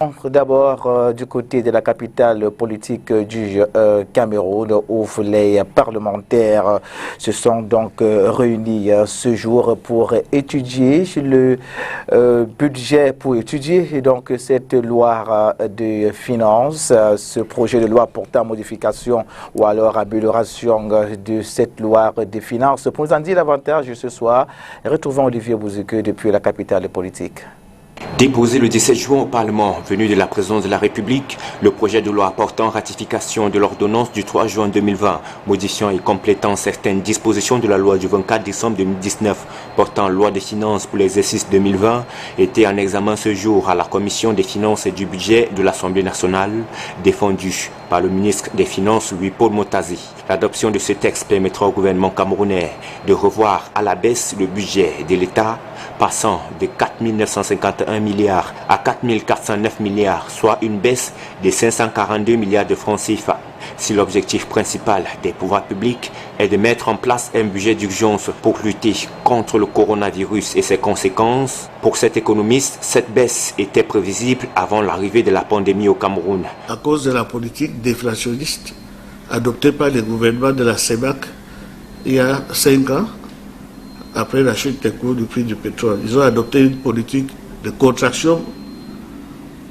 D'abord, du côté de la capitale politique du Cameroun, où les parlementaires se sont donc réunis ce jour pour étudier le budget, pour étudier donc cette loi de finances, ce projet de loi portant modification ou alors amélioration de cette loi de finances. Pour nous en dire davantage ce soir, retrouvons Olivier Bouzouke depuis la capitale politique. Déposé le 17 juin au Parlement, venu de la présidence de la République, le projet de loi portant ratification de l'ordonnance du 3 juin 2020, modifiant et complétant certaines dispositions de la loi du 24 décembre 2019 portant loi des finances pour l'exercice 2020, était en examen ce jour à la Commission des finances et du budget de l'Assemblée nationale, défendu par le ministre des Finances Louis-Paul Motazi. L'adoption de ce texte permettra au gouvernement camerounais de revoir à la baisse le budget de l'État, passant de 4 951 milliards à 4 409 milliards, soit une baisse de 542 milliards de francs CFA. Si l'objectif principal des pouvoirs publics est de mettre en place un budget d'urgence pour lutter contre le coronavirus et ses conséquences, pour cet économiste, cette baisse était prévisible avant l'arrivée de la pandémie au Cameroun. À cause de la politique déflationniste adoptée par le gouvernement de la CEMAC il y a 5 ans, après la chute des cours du prix du pétrole, ils ont adopté une politique de contraction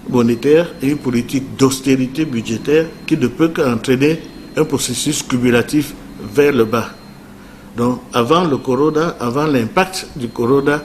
monétaire et une politique d'austérité budgétaire qui ne peut qu'entraîner un processus cumulatif vers le bas. Donc avant le corona, avant l'impact du corona,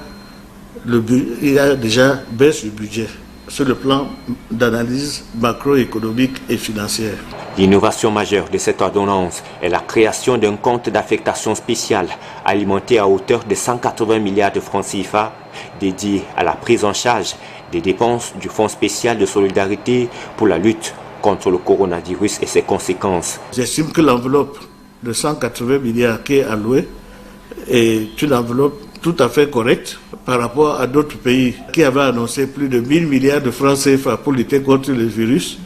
il y a déjà baisse du budget sur le plan d'analyse macroéconomique et financière. L'innovation majeure de cette ordonnance est la création d'un compte d'affectation spéciale alimenté à hauteur de 180 milliards de francs CFA dédié à la prise en charge des dépenses du Fonds spécial de solidarité pour la lutte contre le coronavirus et ses conséquences. J'estime que l'enveloppe de 180 milliards qui est allouée est une enveloppe tout à fait correcte par rapport à d'autres pays qui avaient annoncé plus de 1000 milliards de francs CFA pour lutter contre le virus,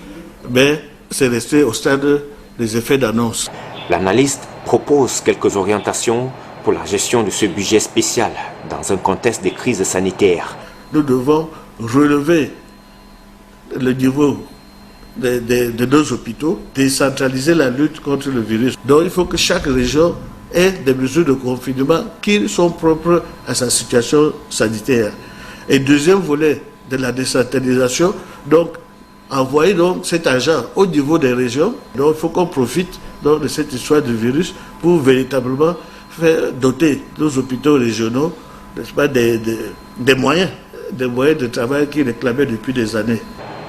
mais c'est resté au stade des effets d'annonce. L'analyste propose quelques orientations pour la gestion de ce budget spécial dans un contexte de crise sanitaire. Nous devons relever le niveau de nos hôpitaux, décentraliser la lutte contre le virus. Donc il faut que chaque région ait des mesures de confinement qui sont propres à sa situation sanitaire. Et deuxième volet de la décentralisation, donc envoyer donc cet argent au niveau des régions. Donc il faut qu'on profite donc, de cette histoire du virus pour véritablement faire doter nos hôpitaux régionaux, n'est-ce pas, des moyens de travail qu'ils réclamaient depuis des années.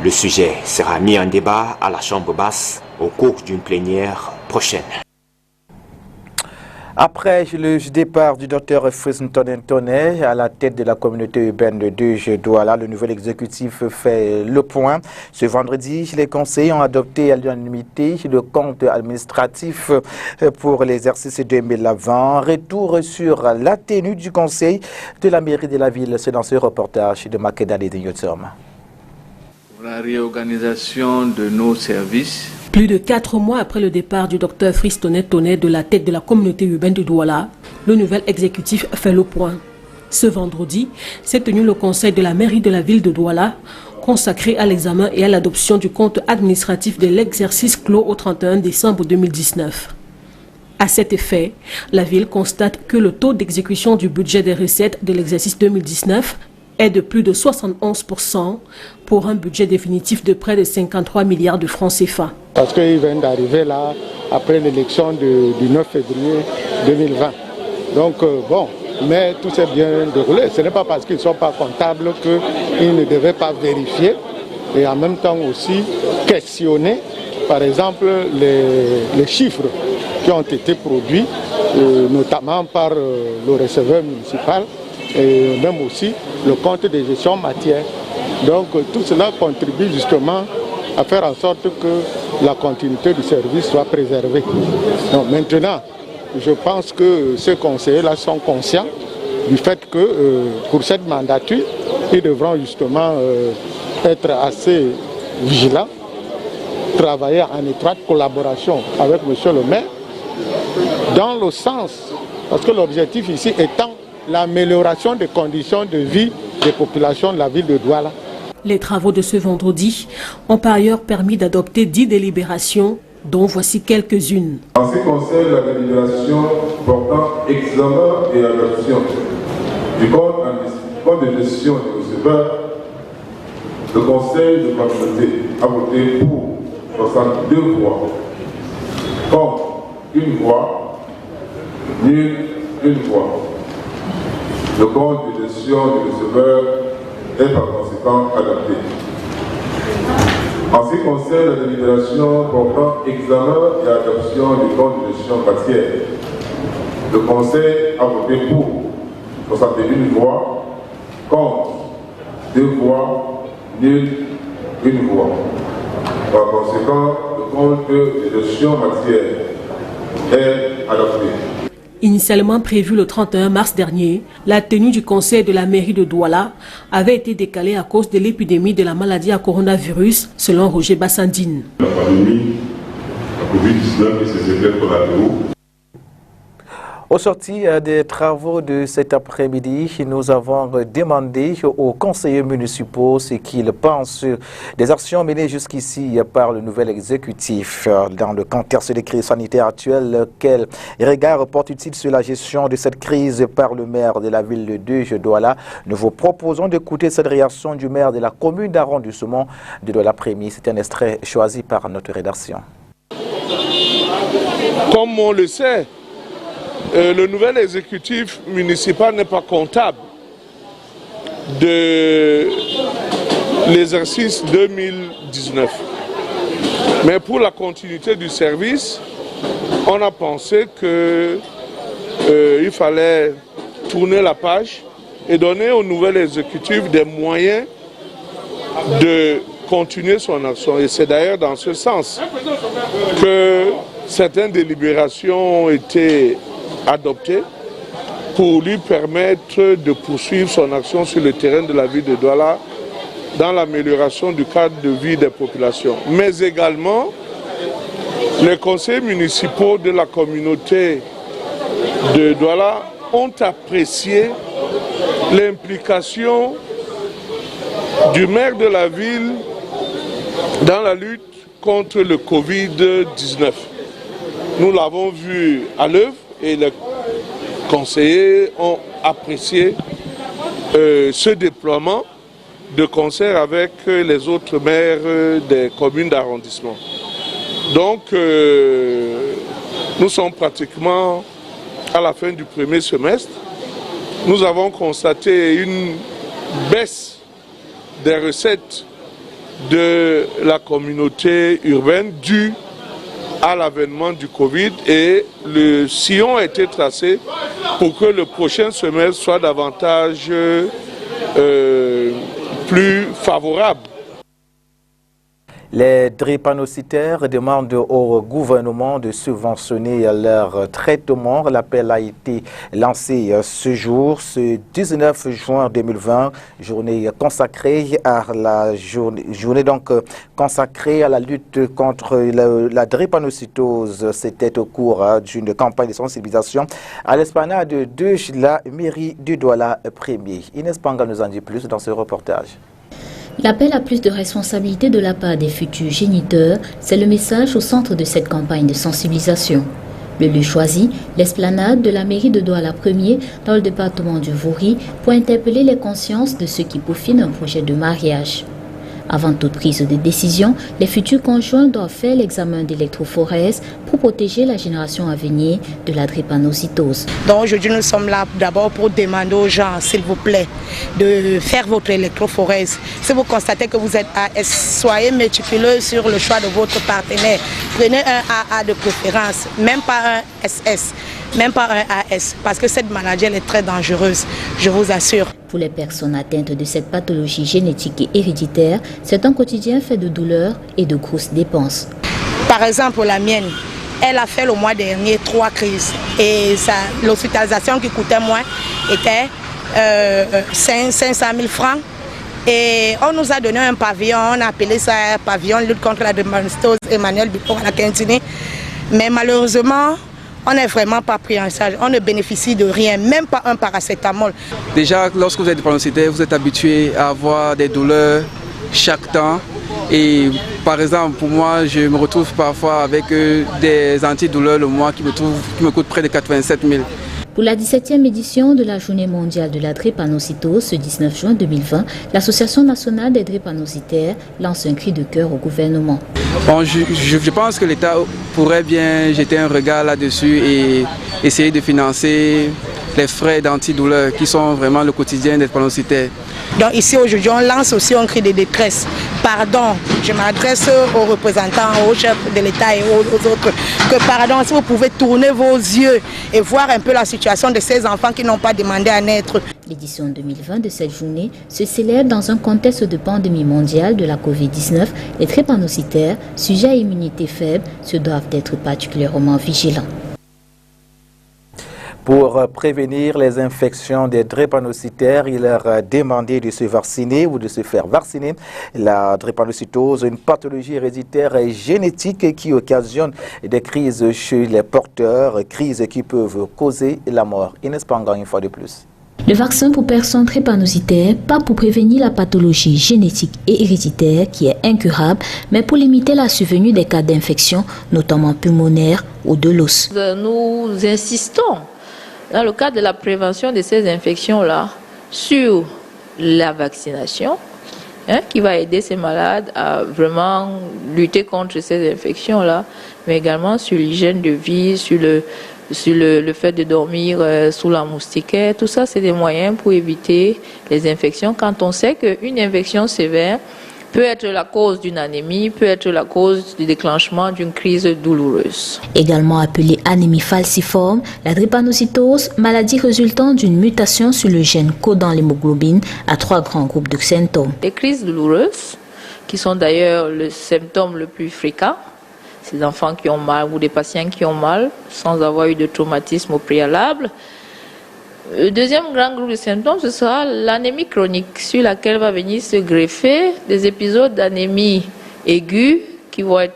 Le sujet sera mis en débat à la Chambre basse au cours d'une plénière prochaine. Après le départ du docteur Friston Tonnet à la tête de la communauté urbaine de Douala, le nouvel exécutif fait le point. Ce vendredi, les conseillers ont adopté à l'unanimité le compte administratif pour l'exercice 2020. Retour sur la tenue du conseil de la mairie de la ville. C'est dans ce reportage de Makeda Lédignotom. La réorganisation de nos services. Plus de 4 mois après le départ du docteur Friston Tonnet de la tête de la communauté urbaine de Douala, le nouvel exécutif fait le point. Ce vendredi, s'est tenu le conseil de la mairie de la ville de Douala, consacré à l'examen et à l'adoption du compte administratif de l'exercice clos au 31 décembre 2019. À cet effet, la ville constate que le taux d'exécution du budget des recettes de l'exercice 2019 est de plus de 71% pour un budget définitif de près de 53 milliards de francs CFA. Parce qu'ils viennent d'arriver là après l'élection du 9 février 2020. Donc bon, mais tout s'est bien déroulé. Ce n'est pas parce qu'ils ne sont pas comptables qu'ils ne devaient pas vérifier et en même temps aussi questionner, par exemple, les chiffres qui ont été produits, notamment par le receveur municipal, et même aussi le compte de gestion matière. Donc tout cela contribue justement à faire en sorte que la continuité du service soit préservée. Donc maintenant, je pense que ces conseillers-là sont conscients du fait que pour cette mandature, ils devront justement être assez vigilants, travailler en étroite collaboration avec M. le maire, dans le sens, parce que l'objectif ici étant l'amélioration des conditions de vie des populations de la ville de Douala. Les travaux de ce vendredi ont par ailleurs permis d'adopter 10 délibérations, dont voici quelques-unes. En ce qui concerne la délibération portant examen et adoption du compte de gestion du receveur, le Conseil de communauté a voté pour 62 voix, contre 1 voix, nul 1 voix. Le compte de gestion du receveur est par conséquent adopté. En ce qui concerne la délibération portant examen et adoption du compte de gestion matière, le Conseil a voté pour 61 voix, contre 2 voix, nul 1 voix. Par conséquent, le compte de gestion matière est adopté. Initialement prévu le 31 mars dernier, la tenue du conseil de la mairie de Douala avait été décalée à cause de l'épidémie de la maladie à coronavirus, selon Roger Bassandine. La pandémie, la COVID-19 et ses effets collatéraux. Au sorti des travaux de cet après-midi, nous avons demandé aux conseillers municipaux ce qu'ils pensent des actions menées jusqu'ici par le nouvel exécutif. Dans le contexte des crises sanitaires actuelles, quel regard porte-t-il sur la gestion de cette crise par le maire de la ville de Douala? Nous vous proposons d'écouter cette réaction du maire de la commune d'arrondissement de Douala-Premier. C'est un extrait choisi par notre rédaction. Comme on le sait, le nouvel exécutif municipal n'est pas comptable de l'exercice 2019. Mais pour la continuité du service, on a pensé qu'il fallait tourner la page et donner au nouvel exécutif des moyens de continuer son action. Et c'est d'ailleurs dans ce sens que certaines délibérations ont été adopté pour lui permettre de poursuivre son action sur le terrain de la ville de Douala dans l'amélioration du cadre de vie des populations. Mais également, les conseils municipaux de la communauté de Douala ont apprécié l'implication du maire de la ville dans la lutte contre le Covid-19. Nous l'avons vu à l'œuvre. Et les conseillers ont apprécié ce déploiement de concert avec les autres maires des communes d'arrondissement. Donc, nous sommes pratiquement à la fin du premier semestre. Nous avons constaté une baisse des recettes de la communauté urbaine due à l'avènement du Covid et le sillon a été tracé pour que le prochain semestre soit davantage plus favorable. Les drépanocytaires demandent au gouvernement de subventionner leur traitement. L'appel a été lancé ce jour, ce 19 juin 2020, journée consacrée à la consacrée à la lutte contre la drépanocytose. C'était au cours d'une campagne de sensibilisation à l'esplanade de la mairie de Douala-Premier. Inès Panga nous en dit plus dans ce reportage. L'appel à plus de responsabilité de la part des futurs géniteurs, c'est le message au centre de cette campagne de sensibilisation. Le lieu choisi, l'esplanade de la mairie de Douala-Premier dans le département du Vouri pour interpeller les consciences de ceux qui peaufinent un projet de mariage. Avant toute prise de décision, les futurs conjoints doivent faire l'examen d'électrophorèse pour protéger la génération à venir de la drépanocytose. Donc aujourd'hui, nous sommes là d'abord pour demander aux gens, s'il vous plaît, de faire votre électrophorèse. Si vous constatez que vous êtes AS, soyez méticuleux sur le choix de votre partenaire. Prenez un AA de préférence, même pas un SS, même pas un AS, parce que cette maladie elle est très dangereuse, je vous assure. Pour les personnes atteintes de cette pathologie génétique et héréditaire, c'est un quotidien fait de douleurs et de grosses dépenses. Par exemple, la mienne, elle a fait le mois dernier 3 crises et l'hospitalisation qui coûtait moins était 500 000 francs. Et on nous a donné un pavillon, on a appelé ça un pavillon lutte contre la drépanocytose Emmanuel Dupont à la Quintini. Mais malheureusement, on n'est vraiment pas pris en charge, on ne bénéficie de rien, même pas un paracétamol. Déjà, lorsque vous êtes drépanocytaire, vous êtes habitué à avoir des douleurs chaque temps. Et par exemple, pour moi, je me retrouve parfois avec des antidouleurs le mois qui me coûtent près de 87 000. Pour la 17e édition de la Journée mondiale de la drépanocytose, ce 19 juin 2020, l'Association nationale des drépanocytaires lance un cri de cœur au gouvernement. Bon, je pense que l'État pourrait bien jeter un regard là-dessus et essayer de financer les frais d'antidouleurs qui sont vraiment le quotidien des drépanocytaires. Donc ici aujourd'hui on lance aussi un cri de détresse. Pardon, je m'adresse aux représentants, aux chefs de l'État et aux autres, que pardon, si vous pouvez tourner vos yeux et voir un peu la situation de ces enfants qui n'ont pas demandé à naître. L'édition 2020 de cette journée se célèbre dans un contexte de pandémie mondiale de la Covid-19. Les drépanocytaires, sujets à immunité faible, se doivent d'être particulièrement vigilants. Pour prévenir les infections des drépanocytaires, il leur a demandé de se vacciner ou de se faire vacciner. La drépanocytose, une pathologie héréditaire et génétique qui occasionne des crises chez les porteurs, crises qui peuvent causer la mort. Inès Panga, une fois de plus. Le vaccin pour personnes drépanocytaires, pas pour prévenir la pathologie génétique et héréditaire qui est incurable, mais pour limiter la survenue des cas d'infection, notamment pulmonaires ou de l'os. Nous insistons dans le cadre de la prévention de ces infections-là, sur la vaccination, qui va aider ces malades à vraiment lutter contre ces infections-là, mais également sur l'hygiène de vie, sur le fait de dormir sous la moustiquaire. Tout ça, c'est des moyens pour éviter les infections. Quand on sait qu'une infection sévère peut être la cause d'une anémie, peut être la cause du déclenchement d'une crise douloureuse. Également appelée anémie falciforme, la drépanocytose, maladie résultant d'une mutation sur le gène codant l'hémoglobine, a 3 grands groupes de symptômes. Les crises douloureuses, qui sont d'ailleurs le symptôme le plus fréquent, ces enfants qui ont mal ou des patients qui ont mal sans avoir eu de traumatisme au préalable. Le deuxième grand groupe de symptômes, ce sera l'anémie chronique, sur laquelle va venir se greffer des épisodes d'anémie aiguë qui vont être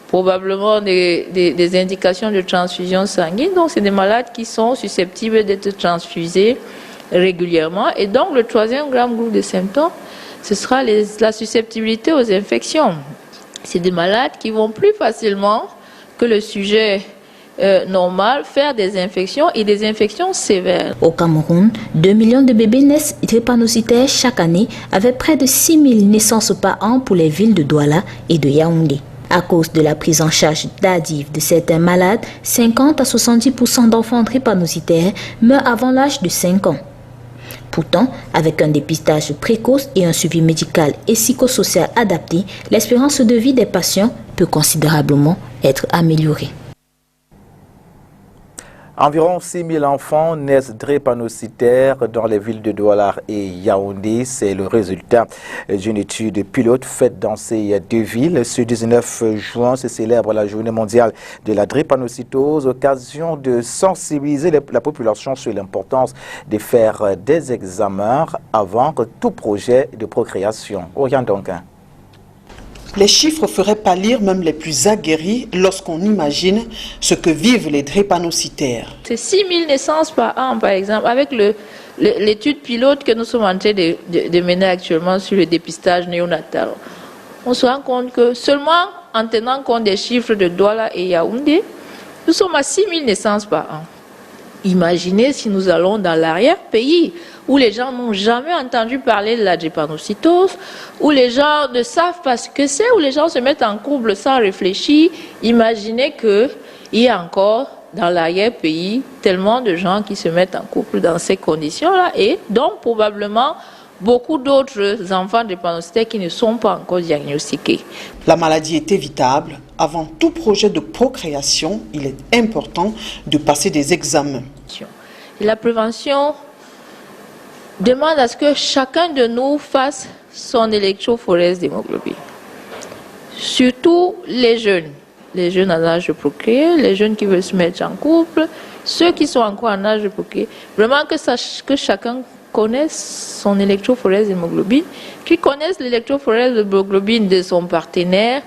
probablement des indications de transfusion sanguine. Donc, c'est des malades qui sont susceptibles d'être transfusés régulièrement. Et donc, le troisième grand groupe de symptômes, ce sera la susceptibilité aux infections. C'est des malades qui vont plus facilement que le sujet normal faire des infections et des infections sévères. Au Cameroun, 2 millions de bébés naissent drépanocytaires chaque année, avec près de 6 000 naissances par an pour les villes de Douala et de Yaoundé. À cause de la prise en charge tardive de certains malades, 50 à 70% d'enfants drépanocytaires meurent avant l'âge de 5 ans. Pourtant, avec un dépistage précoce et un suivi médical et psychosocial adapté, l'espérance de vie des patients peut considérablement être améliorée. Environ 6 000 enfants naissent drépanocytaires dans les villes de Douala et Yaoundé. C'est le résultat d'une étude pilote faite dans ces deux villes. Ce 19 juin se célèbre la Journée mondiale de la drépanocytose, occasion de sensibiliser la population sur l'importance de faire des examens avant tout projet de procréation. Oriane Donquin. Les chiffres feraient pâlir même les plus aguerris lorsqu'on imagine ce que vivent les drépanocytaires. C'est 6 000 naissances par an, par exemple, avec l'étude pilote que nous sommes en train de mener actuellement sur le dépistage néonatal. On se rend compte que seulement en tenant compte des chiffres de Douala et Yaoundé, nous sommes à 6 000 naissances par an. Imaginez si nous allons dans l'arrière-pays, où les gens n'ont jamais entendu parler de la drépanocytose, où les gens ne savent pas ce que c'est, où les gens se mettent en couple sans réfléchir. Imaginez qu'il y a encore dans l'arrière-pays tellement de gens qui se mettent en couple dans ces conditions-là, et donc probablement beaucoup d'autres enfants drépanocytaires qui ne sont pas encore diagnostiqués. La maladie est évitable. Avant tout projet de procréation, il est important de passer des examens. Et la prévention demande à ce que chacun de nous fasse son électrophorèse d'hémoglobine. Surtout les jeunes en âge de procréer, les jeunes qui veulent se mettre en couple, ceux qui sont encore en âge de procréer. Vraiment que chacun connaisse son électrophorèse d'hémoglobine, qu'il connaisse l'électrophorèse d'hémoglobine de son partenaire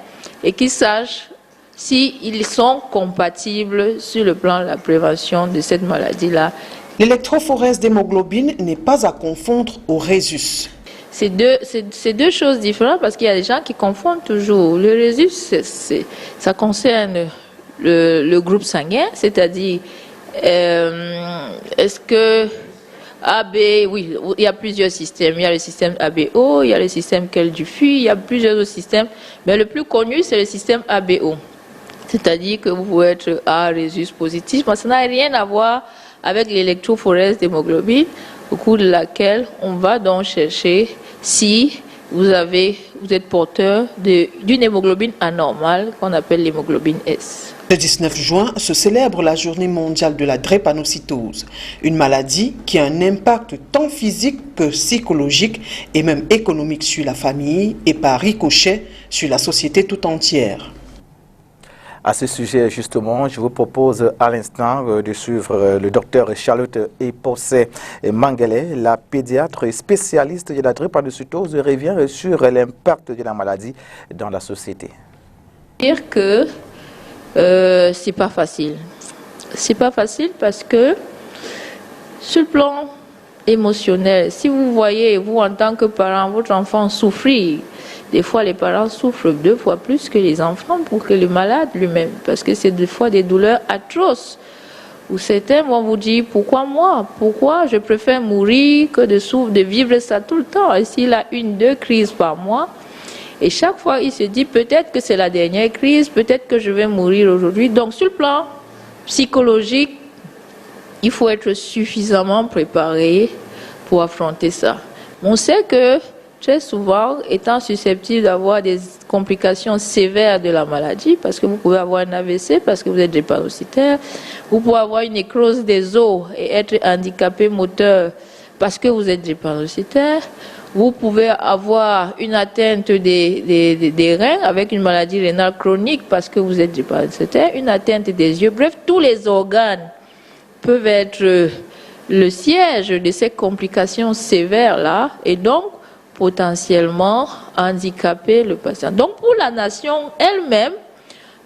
et qu'il sache s'ils sont compatibles sur le plan de la prévention de cette maladie-là. L'électrophorèse d'hémoglobine n'est pas à confondre au rhésus. C'est deux choses différentes parce qu'il y a des gens qui confondent toujours. Le résus, ça concerne le groupe sanguin, c'est-à-dire est-ce que AB, oui, il y a plusieurs systèmes. Il y a le système ABO, il y a le système Kell-Dufy, il y a plusieurs autres systèmes. Mais le plus connu, c'est le système ABO. C'est-à-dire que vous pouvez être A résus positif, mais ça n'a rien à voir avec l'électrophorèse d'hémoglobine, au cours de laquelle on va donc chercher si vous êtes porteur d'une hémoglobine anormale qu'on appelle l'hémoglobine S. Le 19 juin se célèbre la journée mondiale de la drépanocytose, une maladie qui a un impact tant physique que psychologique et même économique sur la famille et par ricochet sur la société tout entière. À ce sujet, justement, je vous propose à l'instant de suivre le docteur Charlotte Epossé Mangele, la pédiatre spécialiste de la drépanocytose, revient sur l'impact de la maladie dans la société. Dire que c'est pas facile. C'est pas facile parce que sur le plan émotionnel, si vous voyez, vous en tant que parent, votre enfant souffrir, des fois les parents souffrent 2 fois plus que les enfants pour que le malade lui-même, parce que c'est des fois des douleurs atroces. Où certains vont vous dire, pourquoi moi? Pourquoi je préfère mourir que de vivre ça tout le temps? Et s'il a 1-2 crises par mois, et chaque fois, il se dit peut-être que c'est la dernière crise, peut-être que je vais mourir aujourd'hui. Donc, sur le plan psychologique, il faut être suffisamment préparé pour affronter ça. On sait que très souvent, étant susceptible d'avoir des complications sévères de la maladie, parce que vous pouvez avoir un AVC, parce que vous êtes drépanocytaire, vous pouvez avoir une nécrose des os et être handicapé moteur parce que vous êtes drépanocytaire. Vous pouvez avoir une atteinte des reins avec une maladie rénale chronique parce que vous êtes drépanocytaire, une atteinte des yeux. Bref, tous les organes peuvent être le siège de ces complications sévères-là et donc potentiellement handicaper le patient. Donc pour la nation elle-même,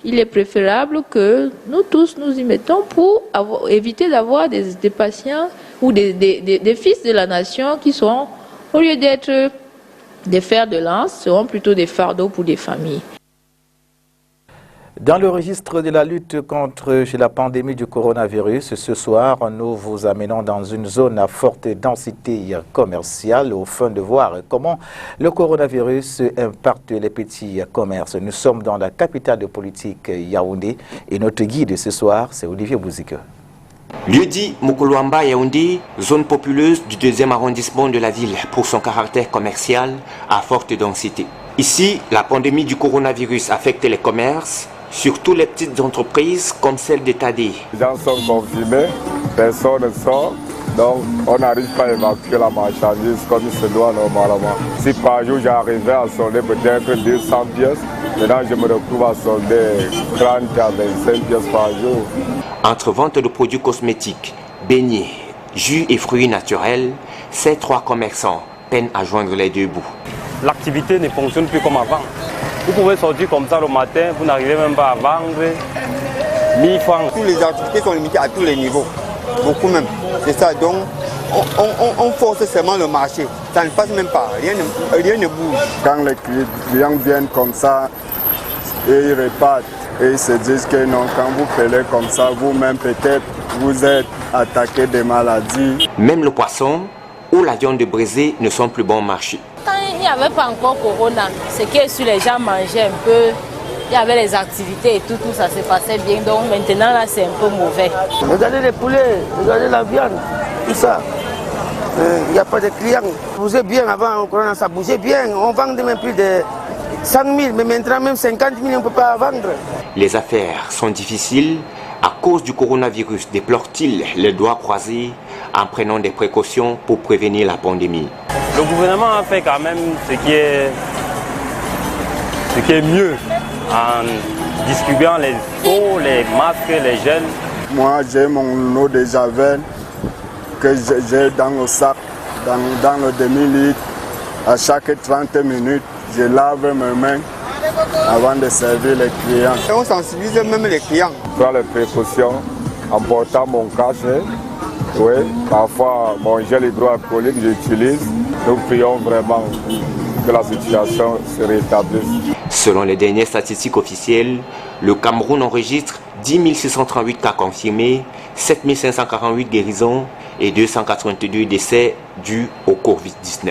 il est préférable que nous tous nous y mettons pour éviter d'avoir des patients ou des fils de la nation qui sont, au lieu d'être des fers de lance, seront plutôt des fardeaux pour des familles. Dans le registre de la lutte contre la pandémie du coronavirus, ce soir, nous vous amenons dans une zone à forte densité commerciale afin de voir comment le coronavirus impacte les petits commerces. Nous sommes dans la capitale de politique Yaoundé et notre guide ce soir, c'est Olivier Bouzike. Lieu-dit Mokoloamba Yaoundé, zone populeuse du 2e arrondissement de la ville pour son caractère commercial à forte densité. Ici, la pandémie du coronavirus affecte les commerces, surtout les petites entreprises comme celle de Tadé. Les gens sont confinés, personne ne sort, donc on n'arrive pas à évacuer la marchandise comme il se doit normalement. Si par jour j'arrivais à solder peut-être 200 pièces, maintenant je me retrouve à solder 30 à 25 pièces par jour. Entre vente de produits cosmétiques, beignets, jus et fruits naturels, ces 3 commerçants peinent à joindre les 2 bouts. L'activité ne fonctionne plus comme avant. Vous pouvez sortir comme ça le matin, vous n'arrivez même pas à vendre 1000 francs. Toutes les activités sont limitées à tous les niveaux, beaucoup même. C'est ça, donc on force seulement le marché. Ça ne passe même pas, rien ne bouge. Quand les clients viennent comme ça, et ils repartent, et ils se disent que non, quand vous payez comme ça, vous-même peut-être vous êtes attaqué des maladies. Même le poisson ou la viande brisée ne sont plus bon marché. Quand il n'y avait pas encore Corona, c'est que si les gens mangeaient un peu, il y avait les activités et tout ça se passait bien. Donc maintenant là c'est un peu mauvais. Regardez les poulets, regardez la viande, tout ça. Il n'y a pas de clients. Ça bougeait bien avant Corona, ça bougeait bien. On vendait même plus de 100 000, mais maintenant même 50 000 on ne peut pas vendre. Les affaires sont difficiles à cause du coronavirus, déplore-t-il les doigts croisés en prenant des précautions pour prévenir la pandémie. Le gouvernement a fait quand même ce qui est mieux en distribuant les seaux, les masques, les gels. Moi j'ai mon eau de javel que j'ai dans le sac, dans le demi-litre. À chaque 30 minutes, je lave mes mains avant de servir les clients. Et on sensibilise même les clients. Je prends les précautions en portant mon casque. Oui, parfois mon gel hydroalcoolique j'utilise. Nous prions vraiment que la situation se rétablisse. Selon les dernières statistiques officielles, le Cameroun enregistre 10 638 cas confirmés, 7 548 guérisons et 282 décès dus au Covid-19.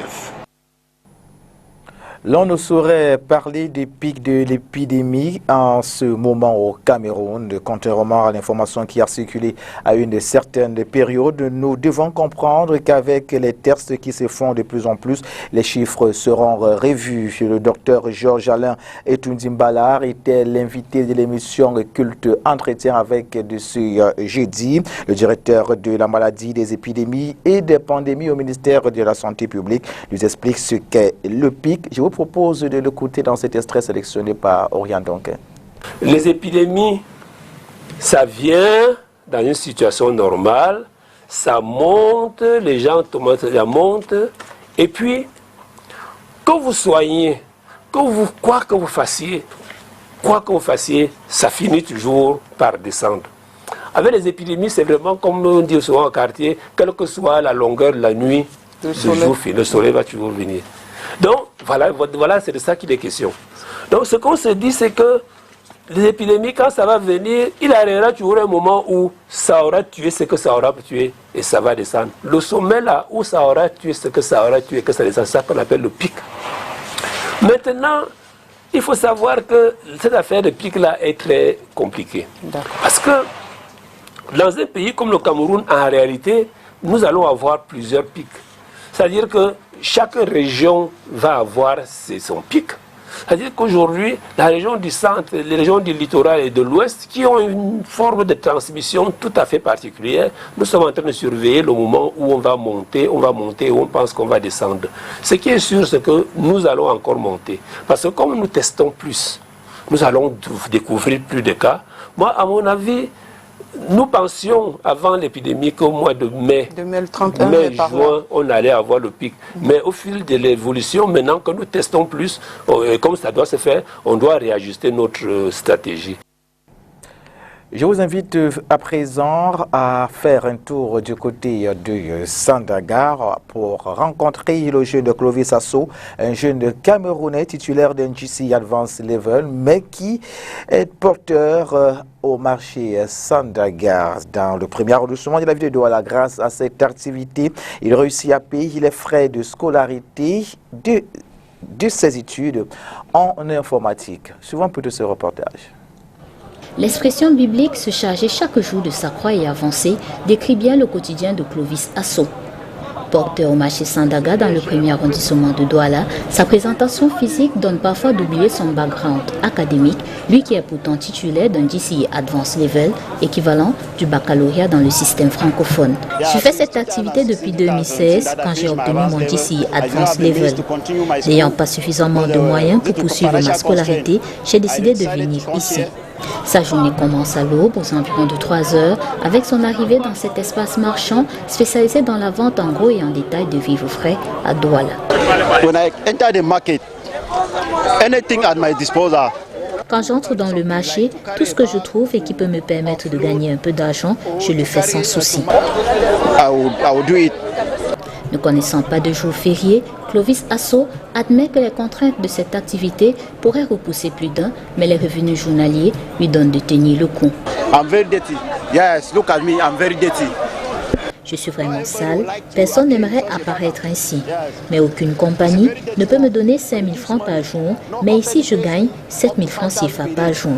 L'on ne saurait parler des pics de l'épidémie en ce moment au Cameroun. Contrairement à l'information qui a circulé à une certaine période, nous devons comprendre qu'avec les tests qui se font de plus en plus, les chiffres seront revus. Le docteur Georges-Alain Etundimbalar était l'invité de l'émission Culte Entretien avec de ce jeudi. Le directeur de la maladie, des épidémies et des pandémies au ministère de la Santé publique nous explique ce qu'est le pic. Je vous propose de l'écouter dans cet extrait sélectionné par Orient Donquin. Les épidémies, ça vient dans une situation normale, ça monte, les gens ça monte, et puis, quand vous soignez, quoi que vous fassiez, ça finit toujours par descendre. Avec les épidémies, c'est vraiment comme on dit souvent au quartier, quelle que soit la longueur de la nuit, le soleil va toujours venir. Donc, voilà c'est de ça qu'il est question. Donc, ce qu'on se dit, c'est que les épidémies, quand ça va venir, il arrivera toujours un moment où ça aura tué ce que ça aura tué et ça va descendre. Le sommet là, où ça aura tué ce que ça aura tué et que ça descend, c'est ça qu'on appelle le pic. Maintenant, il faut savoir que cette affaire de pic là est très compliquée. Parce que dans un pays comme le Cameroun, en réalité, nous allons avoir plusieurs pics. C'est-à-dire que chaque région va avoir son pic. C'est-à-dire qu'aujourd'hui, la région du centre, les régions du littoral et de l'ouest, qui ont une forme de transmission tout à fait particulière, nous sommes en train de surveiller le moment où on va monter, et on pense qu'on va descendre. Ce qui est sûr, c'est que nous allons encore monter. Parce que comme nous testons plus, nous allons découvrir plus de cas. Moi, à mon avis, nous pensions avant l'épidémie qu'au mois de mai, juin, on allait avoir le pic. Mais au fil de l'évolution, maintenant que nous testons plus, comme ça doit se faire, on doit réajuster notre stratégie. Je vous invite à présent à faire un tour du côté de Sandaga pour rencontrer le jeune Clovis Asso, un jeune Camerounais titulaire d'un GC Advanced Level, mais qui est porteur au marché Sandaga. Dans le premier arrondissement de la ville de Douala, grâce à cette activité, il réussit à payer les frais de scolarité de ses études en informatique. Suivons un peu de ce reportage. L'expression biblique se charger chaque jour de sa croix et avancer décrit bien le quotidien de Clovis Asso. Porteur au marché Sandaga dans le premier arrondissement de Douala, sa présentation physique donne parfois d'oublier son background académique, lui qui est pourtant titulaire d'un GCE Advanced Level, équivalent du baccalauréat dans le système francophone. Je fais cette activité depuis 2016 quand j'ai obtenu mon GCE Advanced Level. N'ayant pas suffisamment de moyens pour poursuivre ma scolarité, j'ai décidé de venir ici. Sa journée commence à l'aube, aux environs de 3 heures, avec son arrivée dans cet espace marchand spécialisé dans la vente en gros et en détail de vivres frais à Douala. Quand j'entre dans le marché, tout ce que je trouve et qui peut me permettre de gagner un peu d'argent, je le fais sans souci. Ne connaissant pas de jour férié, Clovis Asso admet que les contraintes de cette activité pourraient repousser plus d'un, mais les revenus journaliers lui donnent de tenir le coup. Je suis vraiment sale, personne n'aimerait apparaître ainsi. Mais aucune compagnie ne peut me donner 5 000 francs par jour, mais ici je gagne 7 000 francs CFA par jour.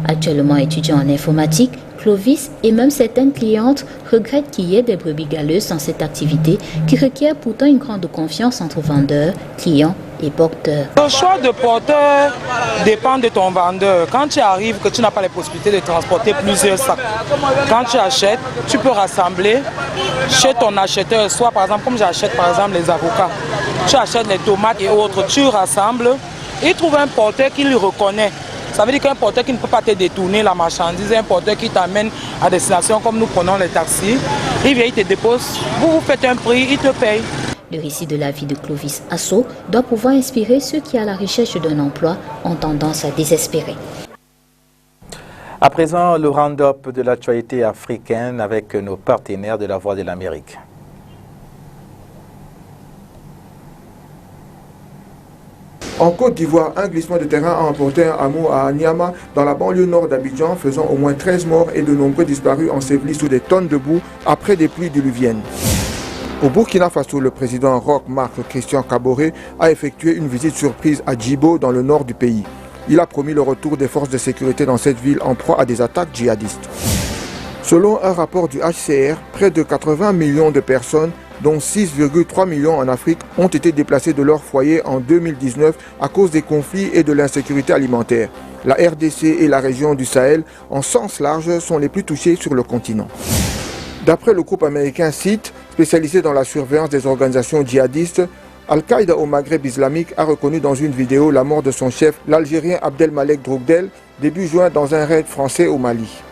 Actuellement étudiant en informatique, Clovis et même certaines clientes regrettent qu'il y ait des brebis galeuses dans cette activité qui requiert pourtant une grande confiance entre vendeurs, clients et porteurs. Le choix de porteur dépend de ton vendeur. Quand tu arrives, que tu n'as pas les possibilités de transporter plusieurs sacs, quand tu achètes, tu peux rassembler chez ton acheteur, soit par exemple comme j'achète par exemple les avocats, tu achètes les tomates et autres, tu rassembles et trouve un porteur qui le reconnaît. Ça veut dire qu'un porteur qui ne peut pas te détourner la marchandise, un porteur qui t'amène à destination comme nous prenons les taxis, il vient, il te dépose, vous faites un prix, il te paye. Le récit de la vie de Clovis Asso doit pouvoir inspirer ceux qui, à la recherche d'un emploi, ont tendance à désespérer. À présent, le round-up de l'actualité africaine avec nos partenaires de la Voix de l'Amérique. En Côte d'Ivoire, un glissement de terrain a emporté un hameau à Niama, dans la banlieue nord d'Abidjan, faisant au moins 13 morts et de nombreux disparus ensevelis sous des tonnes de boue après des pluies diluviennes. Au Burkina Faso, le président Roch Marc Christian Kaboré a effectué une visite surprise à Djibo, dans le nord du pays. Il a promis le retour des forces de sécurité dans cette ville en proie à des attaques djihadistes. Selon un rapport du HCR, près de 80 millions de personnes, dont 6,3 millions en Afrique, ont été déplacées de leur foyer en 2019 à cause des conflits et de l'insécurité alimentaire. La RDC et la région du Sahel, en sens large, sont les plus touchées sur le continent. D'après le groupe américain CIT, spécialisé dans la surveillance des organisations djihadistes, Al-Qaïda au Maghreb islamique a reconnu dans une vidéo la mort de son chef, l'Algérien Abdelmalek Droukdel, début juin dans un raid français au Mali.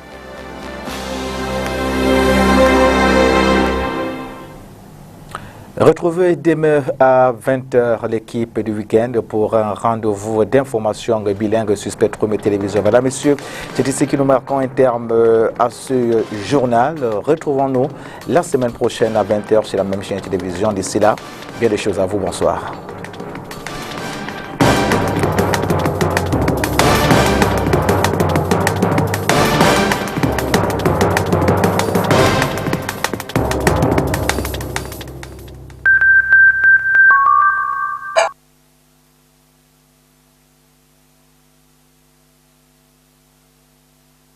Retrouvez demain à 20h l'équipe du week-end pour un rendez-vous d'information bilingue sur Spectrum et Télévision. Mesdames, Messieurs, c'est ici que nous marquons un terme à ce journal. Retrouvons-nous la semaine prochaine à 20h sur la même chaîne de télévision. D'ici là, bien des choses à vous. Bonsoir.